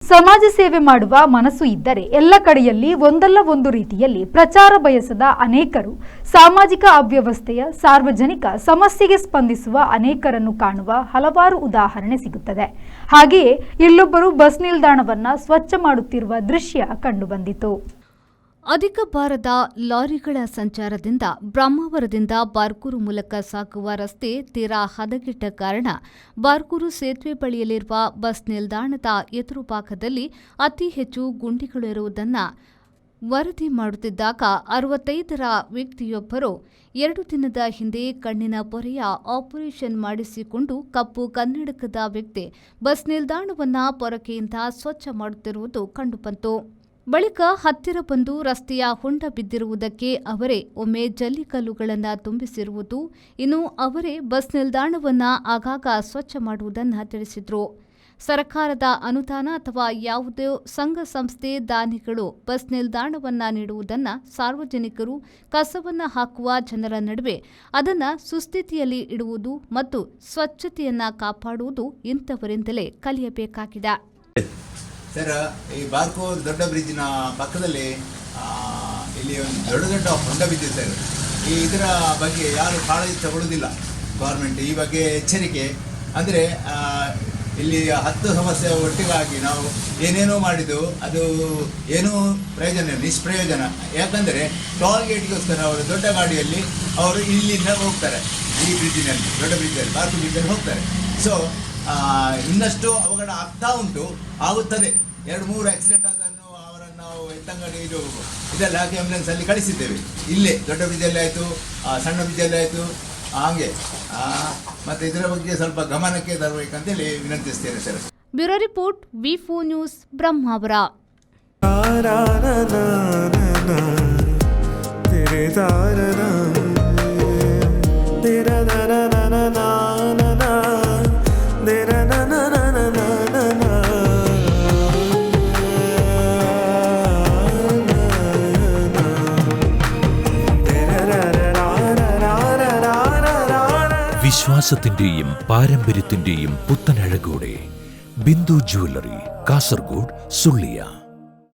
ಸಮಾಜ ಸೇವೆ ಮಾಡುವ ಮನಸ್ಸು ಇದ್ದರೆ ಎಲ್ಲ ಕಡೆಯಲ್ಲಿ ಒಂದಲ್ಲ ಒಂದು ರೀತಿಯಲ್ಲಿ ಪ್ರಚಾರ ಬಯಸದ ಅನೇಕರು, ಸಾಮಾಜಿಕ ಅವ್ಯವಸ್ಥೆಯ ಸಾರ್ವಜನಿಕ ಸಮಸ್ಯೆಗೆ ಸ್ಪಂದಿಸುವ ಅನೇಕರನ್ನು ಕಾಣುವ ಹಲವಾರು ಉದಾಹರಣೆ ಸಿಗುತ್ತದೆ. ಹಾಗೆಯೇ ಇಲ್ಲೊಬ್ಬರು ಬಸ್ ನಿಲ್ದಾಣವನ್ನ ಸ್ವಚ್ಛ ಮಾಡುತ್ತಿರುವ ದೃಶ್ಯ ಕಂಡುಬಂದಿತು. ಅಧಿಕ ಭಾರದ ಲಾರಿಗಳ ಸಂಚಾರದಿಂದ ಬ್ರಹ್ಮಾವರದಿಂದ ಬಾರ್ಕೂರು ಮೂಲಕ ಸಾಗುವ ರಸ್ತೆ ತೀರಾ ಹದಗೆಟ್ಟ ಕಾರಣ ಬಾರ್ಕೂರು ಸೇತುವೆ ಬಳಿಯಲ್ಲಿರುವ ಬಸ್ ನಿಲ್ದಾಣದ ಎದುರು ಭಾಗದಲ್ಲಿ ಅತಿ ಹೆಚ್ಚು ಗುಂಡಿಗಳಿರುವುದನ್ನು ವರದಿ ಮಾಡುತ್ತಿದ್ದಾಗ 65ರ ವ್ಯಕ್ತಿಯೊಬ್ಬರು 2 ದಿನದ ಹಿಂದೆ ಕಣ್ಣಿನ ಪೊರೆಯ ಆಪರೇಷನ್ ಮಾಡಿಸಿಕೊಂಡು ಕಪ್ಪು ಕನ್ನಡಕದ ವ್ಯಕ್ತಿ ಬಸ್ ನಿಲ್ದಾಣವನ್ನು ಪೊರಕೆಯಿಂದ ಸ್ವಚ್ಛ ಮಾಡುತ್ತಿರುವುದು ಕಂಡುಬಂತು. ಬಳಿಕ ಹತ್ತಿರ ಬಂದು ರಸ್ತೆಯ ಹೊಂಡ ಬಿದ್ದಿರುವುದಕ್ಕೆ ಅವರೇ ಒಮ್ಮೆ ಜಲ್ಲಿಕಲ್ಲುಗಳನ್ನು ತುಂಬಿಸಿರುವುದು, ಇನ್ನು ಅವರೇ ಬಸ್ ನಿಲ್ದಾಣವನ್ನು ಆಗಾಗ ಸ್ವಚ್ಛ ಮಾಡುವುದನ್ನು ತಿಳಿಸಿದರು. ಸರ್ಕಾರದ ಅನುದಾನ ಅಥವಾ ಯಾವುದೇ ಸಂಘ ಸಂಸ್ಥೆ ದಾನಿಗಳು ಬಸ್ ನಿಲ್ದಾಣವನ್ನು ನೀಡುವುದನ್ನು ಸಾರ್ವಜನಿಕರು ಕಸವನ್ನು ಹಾಕುವ ಜನರ ನಡುವೆ ಅದನ್ನು ಸುಸ್ಥಿತಿಯಲ್ಲಿ ಇಡುವುದು ಮತ್ತು ಸ್ವಚ್ಛತೆಯನ್ನು ಕಾಪಾಡುವುದು ಇಂಥವರಿಂದಲೇ ಕಲಿಯಬೇಕಾಗಿದೆ. ಸರ್, ಈ ಬಾರ್ಕೂರು ದೊಡ್ಡ ಬ್ರಿಡ್ಜಿನ ಪಕ್ಕದಲ್ಲಿ ಇಲ್ಲಿ ಒಂದು ದೊಡ್ಡ ಹೊಂಡ ಬಿದ್ದಿದೆ ಸರ್. ಇದರ ಬಗ್ಗೆ ಯಾರು ಕಾಳಜಿ ತಗೊಳ್ಳೋದಿಲ್ಲ ಗೌರ್ಮೆಂಟ್. ಈ ಬಗ್ಗೆ ಎಚ್ಚರಿಕೆ ಅಂದರೆ ಇಲ್ಲಿ 10 ಸಮಸ್ಯೆ ಒಟ್ಟಿಗಾಗಿ ನಾವು ಏನೇನೋ ಮಾಡಿದ್ದು ಅದು ಏನೂ ಪ್ರಯೋಜನ, ನಿಷ್ಪ್ರಯೋಜನ. ಯಾಕಂದರೆ ಟೋಲ್ ಗೇಟ್ಗೋಸ್ಕರ ಅವರು ದೊಡ್ಡ ಗಾಡಿಯಲ್ಲಿ ಅವರು ಇಲ್ಲಿಂದ ಹೋಗ್ತಾರೆ, ಈ ಬ್ರಿಡ್ಜಿನಲ್ಲಿ, ದೊಡ್ಡ ಬ್ರಿಡ್ಜಲ್ಲಿ, ಬಾರ್ಕೂರು ಬ್ರಿಡ್ಜಲ್ಲಿ ಹೋಗ್ತಾರೆ. ಸೊ ಇನ್ನಷ್ಟು ಅವಘಡ ಆಗ್ತಾ ಉಂಟು, ಆಗುತ್ತದೆ. 2-3 ಆಕ್ಸಿಡೆಂಟ್ ಆದನ್ನು ಅವರನ್ನು ನಾವು ಎತ್ತಂಗಡಿ ಇದೆಲ್ಲ ಹಾಕಿ ಆಂಬ್ಯುಲೆನ್ಸಲ್ಲಿ ಕಳಿಸಿದ್ದೇವೆ. ಇಲ್ಲೇ ದೊಡ್ಡ ಬ್ರಿಡ್ಜಲ್ಲಿ ಆಯಿತು, ಸಣ್ಣ ಬ್ರಿಡ್ಜಲ್ಲಿ ಆಯಿತು. ಹಾಗೆ ಮತ್ತು ಇದರ ಬಗ್ಗೆ ಸ್ವಲ್ಪ ಗಮನಕ್ಕೆ ತರಬೇಕಂತೇಳಿ ವಿನಂತಿಸ್ತೇನೆ ಸರ್. ಬ್ಯೂರೋ ರಿಪೋರ್ಟ್, ವಿ4 ನ್ಯೂಸ್, ಬ್ರಹ್ಮಾವರ. വിശ്വാസത്തിന്റെയും പാരമ്പര്യത്തിന്റെയും പുത്തനഴകോടെ ബിന്ദു ജ്വല്ലറി, കാസർഗോഡ്, സുള്ളിയ.